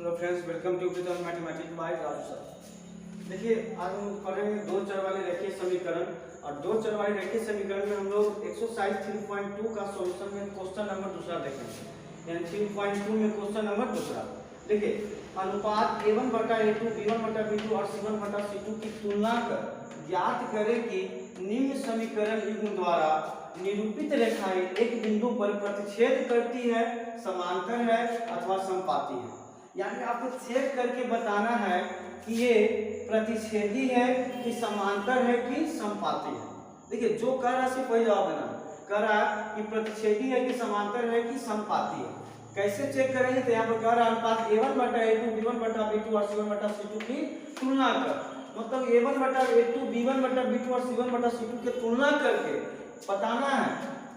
Hello friends, welcome to tutorial mathematics by Raju sir. देखिए, आज हम पढ़ेंगे दो चर वाले रेखीय समीकरण। और दो चर वाले रेखीय समीकरण में हम लोग एक्सरसाइज 3.2 का सॉल्यूशन में क्वेश्चन नंबर दूसरा देखेंगे। यानी 3.2 में क्वेश्चन नंबर दूसरा। देखिए, अनुपात a1 बटा a2 b1 बटा b2 और c1 बटा c2 की तुलना कर ज्ञात करें कि निम्न समीकरण युग्म द्वारा निरूपित रेखाएं एक बिंदु पर प्रतिच्छेद करती है, समांतर है अथवा समपाती है। यानी आपको चेक करके बताना है कि ये प्रतिच्छेदी है कि समांतर है कि समपाती है। देखिए, जो कह रहा है सिर्फ वही जवाब देना। कह रहा है कि प्रतिच्छेदी है कि समांतर है कि समपाती है। कैसे चेक करेंगे? तो यहाँ पर कह रहा है अनुपात a1 बटा a2 b1 बटा b2 और c1 बटा c2 की तुलना कर। मतलब a1 बटा a2 b1 बटा b2 और c1 बटा c2 की तुलना करके बताना है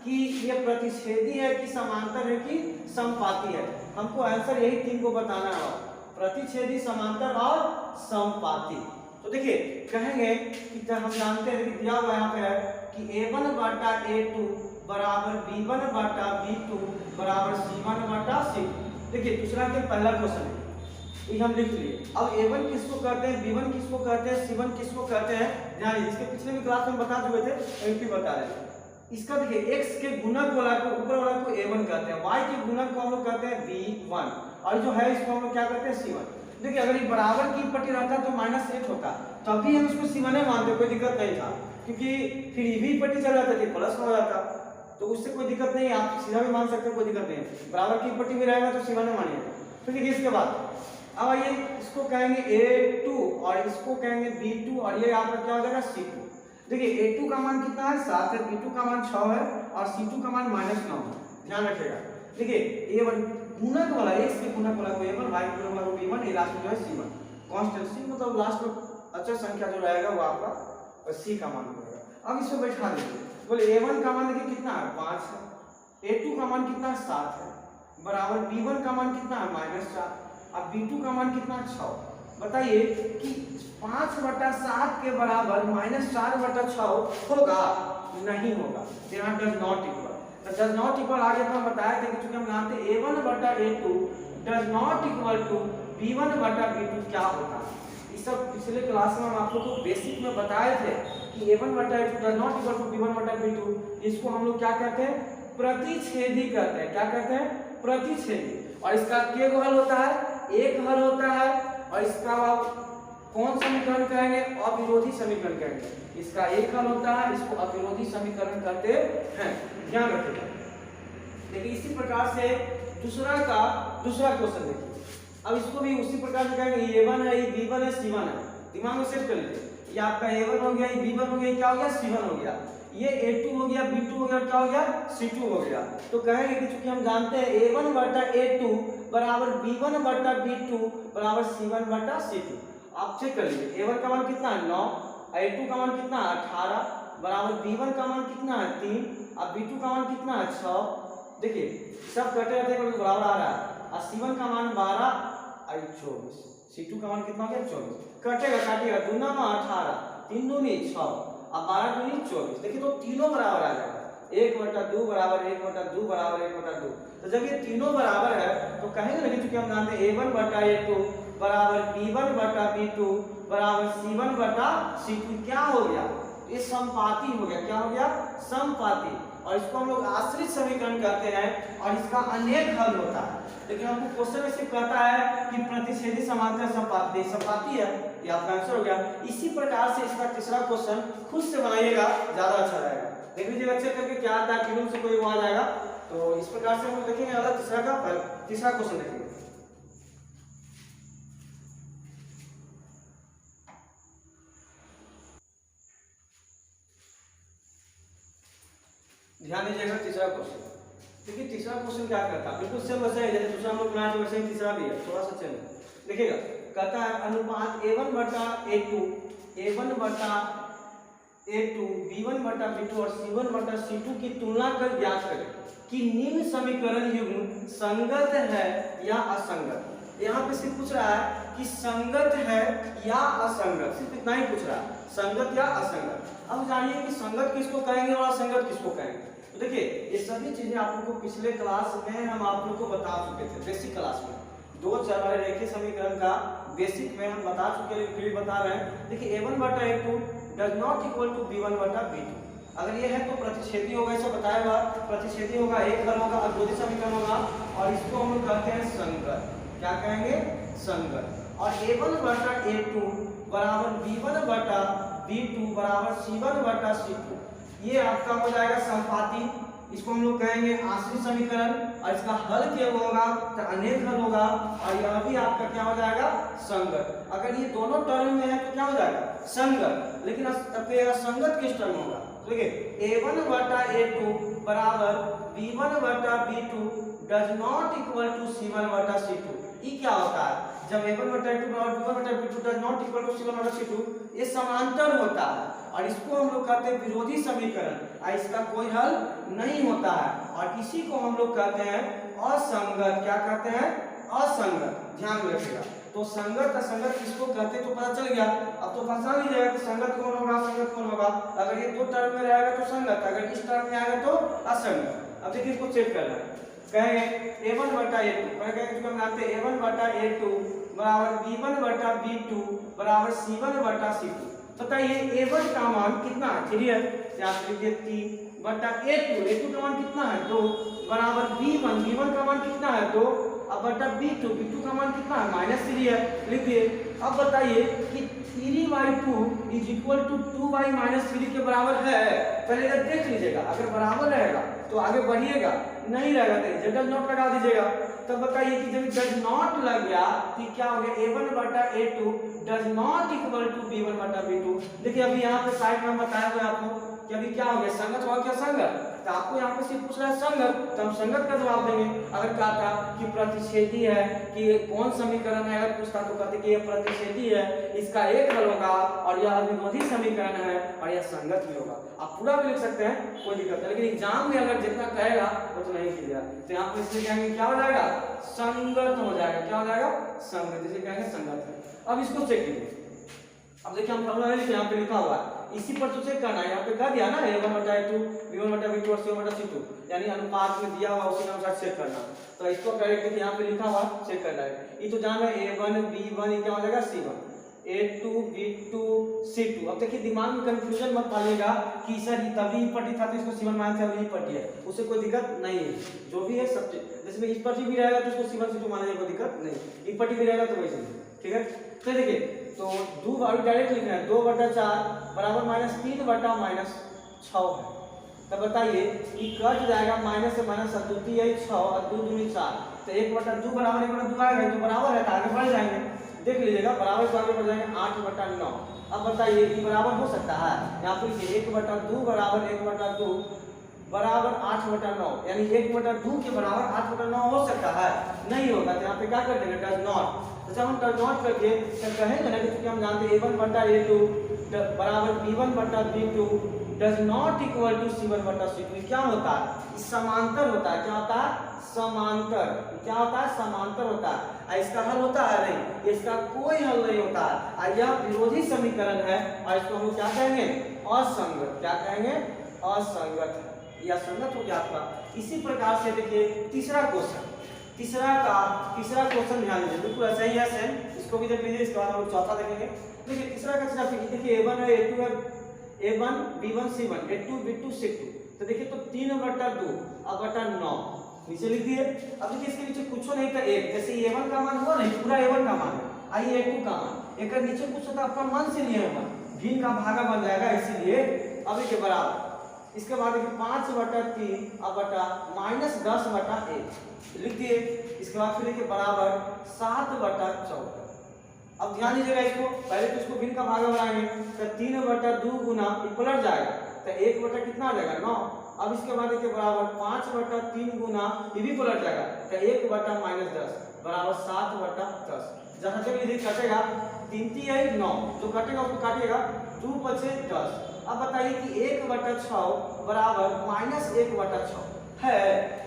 कि ये प्रतिच्छेदी है कि समांतर है कि समपाती है। हमको आंसर यही तीन को बताना है, प्रतिच्छेदी, समांतर और समपाती। तो देखिए, कहेंगे कि हम जानते हैं कि दिया हुआ यहाँ पे है कि a1 बटा a2 बराबर b1 बटा b2 बराबर c1 बटा c2। देखिए, दूसरा के पहला क्वेश्चन है, ये हम लिख लिए। अब a1 किसको कहते हैं, b1 किसको कहते हैं, c1 किसको कहते हैं, ध्यान। इसके पिछले भी क्लास में बता चुके थे, अभी भी बता रहे हैं। इसका देखिए, x के गुणक वाला को, ऊपर वाला को a1 कहते हैं, y के गुणक को हम लोग कहते हैं b1 और जो है इसको हम लोग क्या कहते हैं c1। देखिए, अगर ये बराबर की पट्टी रहता तो -1 होता, तभी हम इसको c1 मानते, कोई दिक्कत नहीं था, क्योंकि फिर ये भी पट्टी चल जाती थी, प्लस हो जाता, तो उससे कोई दिक्कत नहीं है। आप सीधा भी मान सकते हैं, कोई दिक्कत नहीं है। बराबर की पट्टी में रहेगा तो c1 मानिएगा। तो देखिए, इसके बाद अब ये इसको कहेंगे a2 और इसको कहेंगे b2 और ये आपका क्या हो जाएगा c2। देखिए, a2 का मान कितना है 7 है, b2 का मान 6 है और c2 का मान -9 है। ध्यान रखिएगा। देखिए, a1 गुणक वाला, x के गुणक वाला को a1, y के गुणक वाला को b1, ये लास्ट में जो है c1 कांस्टेंट। c मतलब लास्ट में अचर संख्या जो रहेगा वो आपका c का मान होगा। अब इसको बैठा दीजिए। बोले a1 का मान देखिए कितना है 5 है, a2 का मान कितना है 7 है, बराबर b1 का मान कितना है -4 और b2 का मान कितना 6। बताइए कि 5/7 के बराबर -4/6 होगा? नहीं होगा। यहाँ डज नॉट इक्वल। तो डज नॉट इक्वल आगे तो हम बताए थे कि चूंकि हम जानते हैं a1 बटा a2 does not equal to b1 बटा b2 क्या होता है। ये सब पिछले क्लास में हम आप लोग को बेसिक में बताए थे कि a1 बटा a2 does not equal to b1 बटा b2। इसको हम लोग क्या कहते हैं? प्रतिच्छेदी कहते हैं। क्या कहते हैं? प्रतिच्छेदी। और इसका क्या हल होता है? एक हल होता है। और इसका कौन समीकरण कहेंगे? अविरोधी समीकरण कहेंगे। इसका एक हल होता है, इसको अविरोधी समीकरण कहते हैं। ध्यान रखिएगा। देखिए, इसी प्रकार से दूसरा क्वेश्चन देखिए। अब इसको भी उसी प्रकार से कहेंगे, a1 है, ये b1 है, c1 है। दिमाग में सेट कर लीजिए। ये आपका a1 हो गया, ये b1 हो गया, क्या हो गया? c1 हो गया। ये a2 हो गया, b2 हो गया, क्या हो गया? c2 हो गया। तो कहेंगे कि चूंकि हम जानते हैं a1 बटा a2 बराबर b1 बटा b2 बराबर c1 बटा c2। आप चेक कर लीजिए, a1 का मान कितना है 9, a2 का मान कितना है 18 बराबर b1 का मान कितना है 3 और b2 का मान कितना है 6। देखिए, सब कटे रहते हैं, बराबर आ रहा है। और c1 का मान 12 और 24, c2 का मान कितना हो गया 24। काटिएगा, दूना में 18, 3 दूनी 6 और 12 दूनी 24। देखिए, तो तीनों बराबर आ जाएगा। 1/2 बराबर 1/2 बराबर 1/2। तो जब ये तीनों बराबर है तो कहेंगे ना कि चूंकि हम जानते हैं a1 बटा a2 बराबर b1 बटा b2 बराबर c1 बटा c2 क्या हो गया? ये समपाती हो गया। क्या हो गया? समपाती। और इसको हम लोग आश्रित समीकरण कहते हैं और इसका अनेक हल होता है। लेकिन हमको क्वेश्चन में सिर्फ कहता है कि प्रतिच्छेदी, समांतर, समपाती है। ये आपका आंसर हो गया। इसी प्रकार से इसका तीसरा क्वेश्चन खुद से बनाइएगा, ज्यादा अच्छा रहेगा। देख लीजिएगा चेक करके क्या आता है, किलो से कोई वो आ जाएगा। तो इस प्रकार से हम लोग देखेंगे। अगला तीसरा क्वेश्चन देखिए। ध्यान दीजिएगा, तीसरा क्वेश्चन। देखिए, तीसरा क्वेश्चन क्या करता है, बिल्कुल सेम वैसे है जैसे दूसरा हम लोग बनाए थे, वैसे ही तीसरा भी है, थोड़ा सा चेंज है। देखिएगा, कहता है अनुपात a1 बटा a2 b1 बटा b2 और c1 बटा c2 की तुलना कर ज्ञात करें कि निम्न समीकरण युग्म संगत है या असंगत। यहाँ पे सिर्फ पूछ रहा है कि संगत है या असंगत, सिर्फ इतना ही पूछ रहा है, संगत या असंगत। अब जानिए कि संगत किसको कहेंगे और असंगत किसको कहेंगे। तो देखिए, ये सभी चीजें आप लोग को पिछले क्लास में हम आप लोग को बता चुके थे, बेसिक क्लास में। दो चर वाले रेखीय समीकरण का बेसिक में हम बता चुके हैं, फिर भी बता रहे हैं। देखिए a1 बटा a2 does not equal to b1 बटा b2। अगर ये है तो प्रतिच्छेदी होगा, इसे बताएगा प्रतिच्छेदी होगा, एक हल होगा, अवरोधी समीकरण होगा, और इसको हम लोग कहते हैं संगत। क्या कहेंगे? संगत। और a1 बटा a2 बराबर b1 बटा b2 बराबर c1 बटा c2, ये आपका हो जाएगा संपाती, इसको हम लोग कहेंगे आश्रित समीकरण, और इसका हल क्या होगा तो अनेक हल होगा, और यह भी आपका क्या हो जाएगा? संगत। अगर ये दोनों टर्म में है तो क्या हो जाएगा? संगत। लेकिन अब ये संगत किस टर्म में होगा? देखिए a1 बटा a2 बराबर b1 बटा b2 does not equal to c1 बटा c2। ये क्या होता है? जब a1 बटा a2 बराबर b1 बटा b2 does not equal to c1 बटा c2, ये समांतर होता है, और इसको हम लोग कहते हैं विरोधी समीकरण, और इसका कोई हल नहीं होता है, और इसी को हम लोग कहते हैं असंगत। क्या कहते हैं? असंगत। ध्यान में रखिएगा। तो संगत असंगत किसको कहते हैं तो पता चल गया। अब तो पहचान लीजिएगा कि संगत कौन होगा, असंगत कौन होगा। अगर ये दो टर्म में रहेगा तो संगत, अगर इस टर्म में आएगा तो असंगत। अब देखिए इसको चेक करना है। कहेंगे a1 बटा a2, कहेंगे इसको हम जानते हैं a1 बटा a2 बराबर b1 बटा b2 बराबर c1 बटा c2। बताइए a1 का मान कितना है? 3 है, यहाँ पे लिखिए 3 बटा a2 का मान कितना है? 2 बराबर b1 का मान कितना है? 2 अब बटा b2 का मान कितना है? -3 है, लिख दिए। अब बताइए कि 3/2 इज इक्वल टू 2/-3 के बराबर है। पहले इधर देख लीजिएगा, अगर बराबर रहेगा तो आगे बढ़िएगा, नहीं रहेगा तो डज नॉट लगा दीजिएगा। तब बताइए कि जब डज नॉट लग गया तो क्या हो गया? a1 बटा a2 does not equal to b1 बटा b2। देखिए अभी यहाँ पे साइड में बताया हुआ आपको कि अभी क्या हो गया? संगत हुआ क्या? संगत। तो आपको यहाँ पे सिर्फ पूछ रहा है संगत, तो हम संगत का जवाब देंगे। अगर कहा था कि प्रतिच्छेदी है कि कौन समीकरण है, अगर पूछता तो कहते कि ये प्रतिच्छेदी है, इसका एक हल होगा, और यह विरोधी समीकरण है, और यह संगत भी होगा। आप पूरा भी लिख सकते हैं, कोई दिक्कत नहीं, लेकिन एग्जाम में अगर जितना कहेगा उतना नहीं कीजिएगा। तो यहाँ पे इसलिए कहेंगे क्या हो जाएगा? संगत हो जाएगा। क्या हो जाएगा? संगत। जैसे कहेंगे संगत है। अब इसको चेक कीजिए। अब देखिए हम फॉर्मूला लिखे, यहाँ पे लिखा हुआ है, इसी पर तो चेक करना है। यहाँ पे कह दिया ना a1 बटा a2 b1 बटा b2 और c1 बटा c2, यानी अनुपात में दिया हुआ उसी के अनुसार चेक करना। तो इसको डायरेक्ट यहाँ पे लिखा हुआ चेक करना है। ये तो जान रहे a1 b1 क्या हो जाएगा? c1 a2 b2 c2। अब देखिए दिमाग में कंफ्यूजन मत पालिएगा कि सर ये तभी पट्टी था तो इसको c1 मानते हैं, अभी पट्टी है, उससे कोई दिक्कत नहीं है। जो भी है सब जैसे इस पट्टी भी रहेगा तो उसको c1 c2 मानेगा, कोई दिक्कत नहीं। एक पट्टी भी रहेगा तो वैसे, ठीक है। तो देखिए तो 2 डायरेक्ट लिखना है, 2 बटा 4 बराबर -3 बटा -6 है। तब बताइए कि कट जाएगा, माइनस से माइनस 2 3 6 और 2 दूनी 4, तो 1 बटा 2 बराबर 1 बटा 2 आएगा, तो बराबर है तो आगे बढ़ जाएंगे। देख लीजिएगा बराबर से आगे बढ़ जाएंगे 8 बटा 9। अब बताइए कि बराबर हो सकता है? यहाँ पर लिखिए 1 बटा 2 बराबर 1 बटा 2 बराबर 8 बटा 9, यानी 1 बटा 2 के बराबर 8 बटा 9 हो सकता है? नहीं होगा। तो यहाँ पे क्या कर देंगे? Does not. तो जब हम डज नॉट करके तब कहेंगे ना कि हम जानते हैं a1 बटा a2 बराबर b1 बटा b2 does not equal to c1 बटा c2। क्या होता है? समांतर होता है। क्या होता है? समांतर। क्या होता है? समांतर होता है। इसका हल होता है? नहीं, इसका कोई हल नहीं होता है। यह विरोधी समीकरण है, और इसको हम क्या कहेंगे? असंगत। क्या कहेंगे? असंगत। या संगत हो गया आपका। इसी प्रकार से देखिए तीसरा क्वेश्चन, तीसरा क्वेश्चन ध्यान दीजिए, बिल्कुल ऐसा ही है सेम। इसको भी देख लीजिए, इसके बाद हम चौथा देखेंगे। देखिए तीसरा का देखिए a1 है, a2 है, a1 b1 c1 a2 b2 c2। तो देखिए तो 3 बटा 2 अब बटा 9 नीचे लिख दिए। अब देखिए इसके नीचे कुछ नहीं था, एक जैसे a1 का मान हुआ नहीं, पूरा a1 का मान है, आइए a2 का मान, एक नीचे कुछ होता अपना मान से लिए होगा, भिन्न का भागा बन जाएगा, इसीलिए अब के बराबर। इसके बाद देखिए 5 बटा 3 अब बटा -10 बटा 1 लिख दिए। इसके बाद फिर देखिए बराबर 7 बटा 14। अब ध्यान दीजिएगा इसको, पहले तो इसको भिन्न का भागा बनाएंगे, तो 3 बटा 2 गुना पलट जाएगा, तो 1 बटा कितना आ जाएगा? 9। अब इसके बाद देखिए बराबर 5 बटा 3 गुना ये भी पलट जाएगा, तो 1 बटा -10 बराबर 7 बटा 10। जहाँ तक ये कटेगा 3 3 है 9, जो कटेगा उसको काटिएगा, 2 बचे 10। अब बताइए कि 1 बटा 6 बराबर -1 बटा 6 है।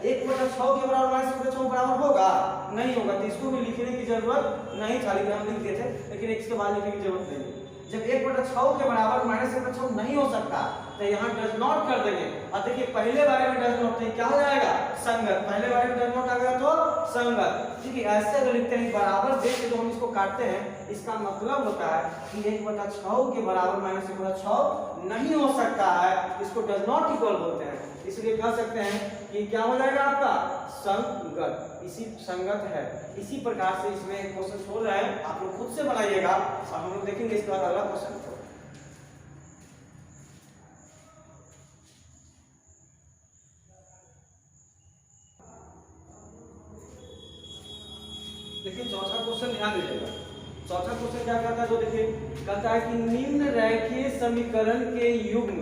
1 बटा 6 के बराबर -1 बटा 6 बराबर होगा? नहीं होगा। तो इसको भी लिखने की जरूरत नहीं था, लेकिन हम लिख दिए थे, लेकिन इसके बाद लिखने की जरूरत नहीं। जब 1 बटा 6 के बराबर -1 बटा 6 नहीं हो सकता, तो यहाँ डज नॉट कर देंगे। और देखिए पहले बारे में डज नॉट नहीं, क्या हो जाएगा? संगत। पहले बारे में डज नॉट आ गया तो संगत। ठीक है, ऐसे अगर लिखते हैं बराबर देख के तो हम इसको काटते हैं, इसका मतलब होता है कि 1/6 के बराबर माइनस 1/6 नहीं हो सकता है, इसको डज नॉट इक्वल बोलते हैं। इसलिए कह सकते हैं कि क्या हो जाएगा आपका संगत, इसी संगत है। इसी प्रकार से इसमें एक क्वेश्चन छोड़ रहा है, आप लोग खुद से बनाइएगा और हम लोग देखेंगे इसके बाद अगला क्वेश्चन। देखिए चौथा क्वेश्चन ध्यान दीजिएगा। चौथा क्वेश्चन क्या कहता है, तो देखिए कहता है कि निम्न रैखिक समीकरण के युग्म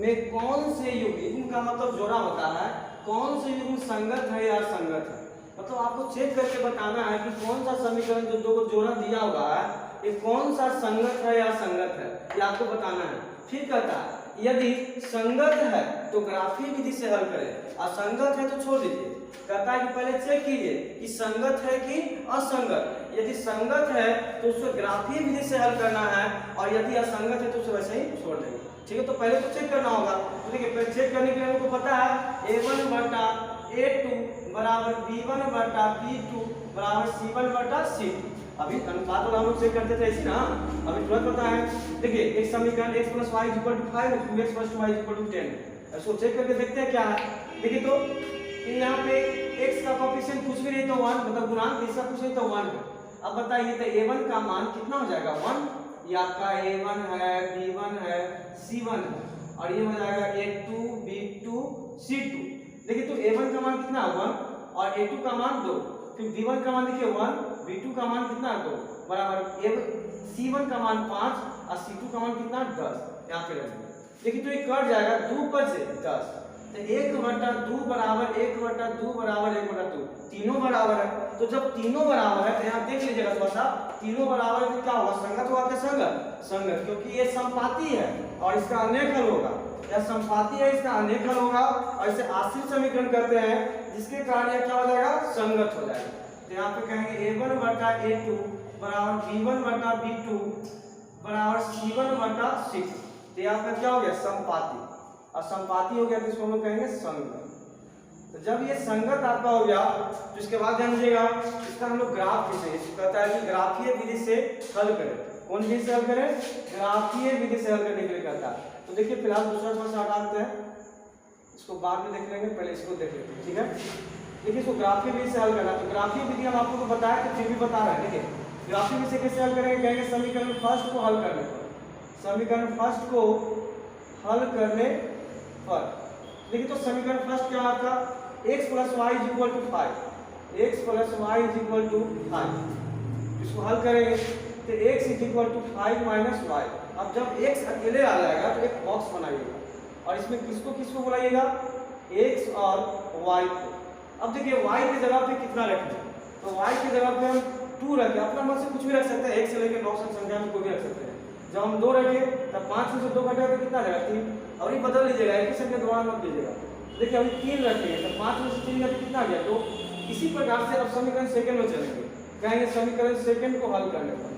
में कौन से युग्म, युग्म का मतलब जोड़ा होता है, कौन से युग्म संगत है या असंगत है। मतलब आपको चेक करके बताना है कि कौन सा समीकरण जो दो को जोड़ा दिया हुआ है ये कौन सा संगत है या असंगत है, ये आपको बताना है। फिर कहता है यदि संगत है तो ग्राफीय विधि से हल करें, असंगत है तो छोड़ दीजिए। कहता है कि पहले चेक कीजिए कि संगत है कि असंगत। यदि संगत है तो उसको ग्राफीय विधि से हल करना है और यदि असंगत है तो उसे वैसे ही छोड़ देंगे। ठीक है, तो पहले तो चेक करना होगा। तो देखिए पहले चेक करने के लिए हमको पता है a1/a2 बराबर b1/b2 बराबर c1/c2। अभी अनुपात वाला हम लोग चेक करते थे ऐसे ना, अभी तुरंत पता है। देखिए एक समीकरण x + y = 5 2x + y = 10, इसको चेक करके देखते हैं क्या है। देखिए तो यहाँ पे x का कोएफिशिएंट कुछ भी नहीं तो 1, मतलब गुणांक इसका कुछ नहीं तो 1 है। अब बताइए तो a1 का मान कितना हो जाएगा 1, ये आपका a1 है, b1 है, c1 है और ये हो जाएगा a2 b2 c2। देखिए तो a1 का मान कितना है 1 और a2 का मान 2, फिर b1 का मान देखिए 1, b2 का मान कितना है 2 बराबर c1 का मान 5 और c2 का मान कितना 10। यहाँ पे रख दिया। देखिए तो ये कट जाएगा 2 पर से 10, तो 1/2 बराबर 1/2 बराबर 1/2, तीनों बराबर है। तो जब तीनों बराबर है तो यहाँ देख लीजिएगा थोड़ा सा, तीनों बराबर है तो क्या होगा संगत होगा क्या संगत, संगत, क्योंकि ये समपाती है और इसका अनेक हल होगा। यह समपाती है, इसका अनेक हल होगा और इसे आश्रित समीकरण करते हैं, जिसके कारण यह क्या हो जाएगा संगत हो जाएगा। तो यहाँ पे कहेंगे a1/a2 बराबर b1/b2 बराबर c1/c2। तो यहाँ पे क्या हो गया समपाती, और समपाती हो गया तो इसको हम लोग कहेंगे संगत। तो जब ये संगत आपका हो गया तो इसके बाद ध्यान दीजिएगा इसका हम लोग ग्राफ से, कहता है कि ग्राफीय विधि से हल करें। कौन विधि से हल करें, ग्राफीय विधि से हल करने के लिए कहता है। तो देखिए फिलहाल दूसरा समस्या हटा देते हैं, इसको बाद में देख लेंगे, पहले इसको देख लेते हैं। ठीक है, देखिए इसको ग्राफीय विधि से हल करना। तो ग्राफीय विधि हम आपको बताया तो फिर भी बता रहे हैं। देखिए ग्राफीय विधि से कैसे हल करेंगे, कहेंगे समीकरण फर्स्ट को हल करने पर, समीकरण फर्स्ट को हल करने पर। देखिए तो समीकरण फर्स्ट क्या आपका x + y = 5, x + y = 5। इसको हल करेंगे तो x = 5 - y। अब जब x अकेले आ जाएगा तो एक बॉक्स बनाइएगा और इसमें किसको किसको बुलाइएगा, x और y को। अब देखिए y की जगह पे कितना रखें, तो y की जगह पे हम 2 रखें, अपना मन से कुछ भी रख सकते हैं, 1 से लेकर 9 तक संख्या में कोई भी रख सकते हैं। जब हम 2 रखें तब 5 में से 2 घटेगा तो कितना रहेगा 3, और ये बदल लीजिएगा, एक ही संख्या दोबारा मत लीजिएगा। देखिए अभी 3 रखेंगे तो 5 में से 3 घटे कितना आ गया 2। इसी प्रकार से अब समीकरण सेकंड में चलेंगे, कहेंगे समीकरण सेकंड को हल करने पर,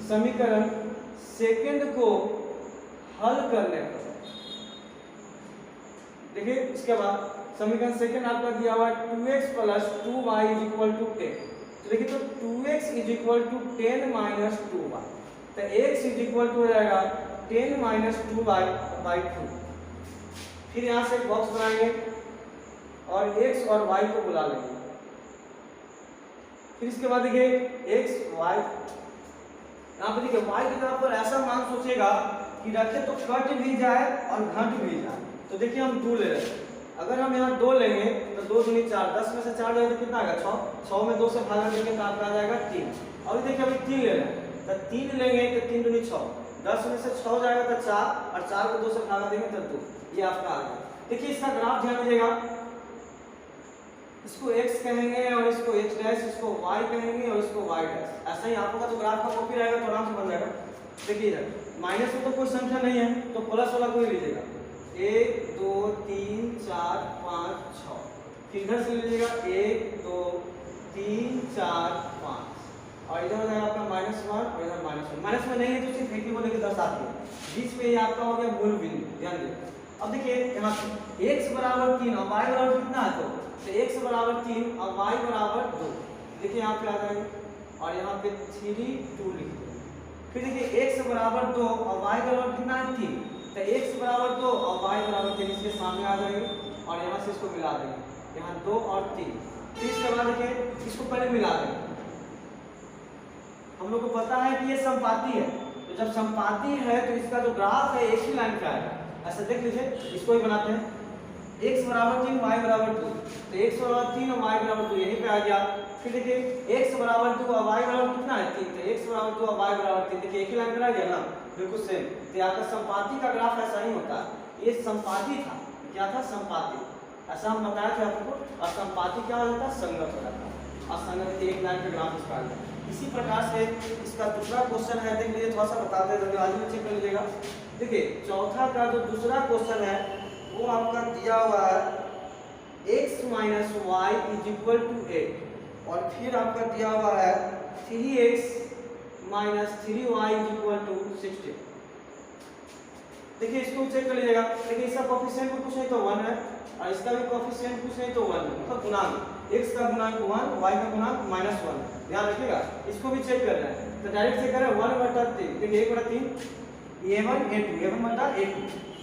समीकरण सेकंड को हल करने पर। देखिए इसके बाद समीकरण सेकंड आपका दिया हुआ है 2x + 2y = 10। तो देखिए तो 2x = 10 - 2y, तो x हो जाएगा 10 - 2y/2। फिर यहाँ से एक बॉक्स बनाएंगे और x और y को बुला लेंगे। फिर इसके बाद देखिए x y, यहाँ पे देखिए y की तरफ पर ऐसा मान सोचेगा कि रखे तो कट भी जाए और घट भी जाए। तो देखिए हम 2 ले रहे हैं, अगर हम यहाँ 2 लेंगे तो 2 दूनी 4, 10 में से 4 जाएगा तो कितना आएगा 6, 6 में 2 से भागा देंगे तो आपका आ जाएगा 3। और देखिए अभी 3 ले रहे हैं तो 3 लेंगे तो 3 दूनी 6, 10 में से 6 जाएगा तो 4 और 4 को 2 से भागा देंगे तो 2, ये आपका आ गया। देखिए इसका ग्राफ ध्यान दीजिएगा, इसको x कहेंगे और इसको h', इसको y कहेंगे और इसको y'। ऐसा ही आपका तो ग्राफ का कॉपी रहेगा तो आराम से बन जाएगा। देखिए इधर माइनस में तो कोई संख्या नहीं है तो प्लस वाला कोई लीजिएगा, 1 2 3 4 5 6, फिर इधर से लीजिएगा 1 2 3 4 5 और इधर हो जाएगा आपका -1 और इधर -1। माइनस में नहीं है तो सिर्फ एक ही बोले के 10 आती है, बीच में ये आपका हो गया मूल बिंदु, ध्यान दें। अब देखिए यहाँ x = 3 और y = कितना है, तो x = 3 और y = 2। देखिए यहाँ पे आ जाएंगे और यहाँ पे 3 2 लिख देंगे। फिर देखिए x बराबर 2 और y बराबर कितना है 3, तो x बराबर 2 और y बराबर 3 इसके सामने आ जाएंगे और यहाँ से इसको मिला देंगे, यहाँ 2 और 3। फिर इसके बाद देखिए इसको पहले मिला देंगे। हम लोग को पता है कि ये समपाती है, तो जब समपाती है तो इसका जो ग्राफ है एक ही लाइन का है। ऐसा देख लीजिए, इसको ही बनाते हैं x बराबर 3 y बराबर 2, तो x बराबर 3 और y बराबर 2 यहीं पे आ गया। फिर देखिए x बराबर 2 और y बराबर कितना है 3, तो x बराबर 2 और y बराबर 3, देखिए एक ही लाइन पर आ गया ना, बिल्कुल सेम। तो यहाँ का समपाती का ग्राफ ऐसा ही होता है, ये समपाती था, क्या था समपाती, ऐसा हम बताया था आपको। और समपाती क्या हो जाता है, संगत हो जाता है, और संगत एक लाइन का ग्राफ इसका आ गया। इसी प्रकार से इसका दूसरा क्वेश्चन है, देख लीजिए, थोड़ा सा बताते हैं, जल्दीबाजी में चेक कर लीजिएगा। देखिए चौथा का जो दूसरा क्वेश्चन है वो आपका दिया हुआ है x minus y is equal to 8, और फिर आपका दिया हुआ है 3x minus 3y is equal to 16। देखिए इसको चेक कर लीजिएगा। देखिए इसका कोफिशिएंट भी कुछ नहीं तो 1 है, और इसका भी कोफिशिएंट कुछ नहीं तो 1 है, मतलब गुणांक x का गुणांक 1, y का गुणांक -1। ध्यान रखिएगा, इसको भी चेक कर रहे हैं, तो डायरेक्ट चेक करें 1/3, देखिए 1/3 a1 a2 a1/a2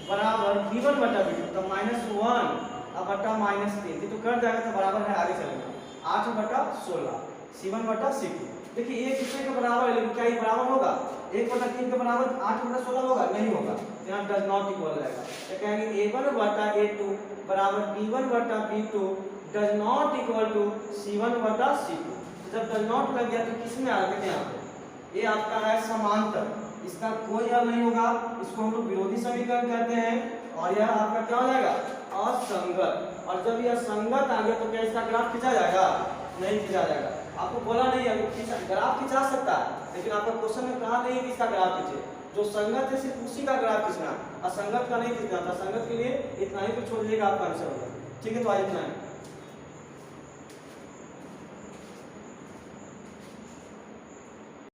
बराबर b1/b2, तो -1/-3, तो कट जाएगा, तो बराबर है, आगे चलेगा 8/16 c1/c2। देखिए ये किसके के बराबर है, लेकिन क्या ये बराबर होगा 1/3 के बराबर 8/16 होगा, नहीं होगा, यहाँ डज नॉट इक्वल रहेगा। तो कहेंगे a1/a2 बराबर b1/b2 does not equal to c1/c2। जब डज नॉट लग गया तो किसमें आ गया, यहाँ पे ये आपका है समांतर, इसका कोई हल नहीं होगा, इसको हम लोग विरोधी समीकरण कहते हैं, और यह आपका क्या हो जाएगा, असंगत। और जब यह संगत आ गया तो क्या इसका ग्राफ खींचा जाएगा, नहीं खींचा जाएगा। आपको बोला नहीं है ग्राफ खींचा सकता है, लेकिन आपका क्वेश्चन में कहा नहीं है कि इसका ग्राफ खींचे, जो संगत है सिर्फ उसी का ग्राफ खींचना, असंगत का नहीं खींचना। असंगत के लिए इतना ही तो छोड़ दीजिएगा, आपका आंसर होगा। ठीक है, तो आज इतना है।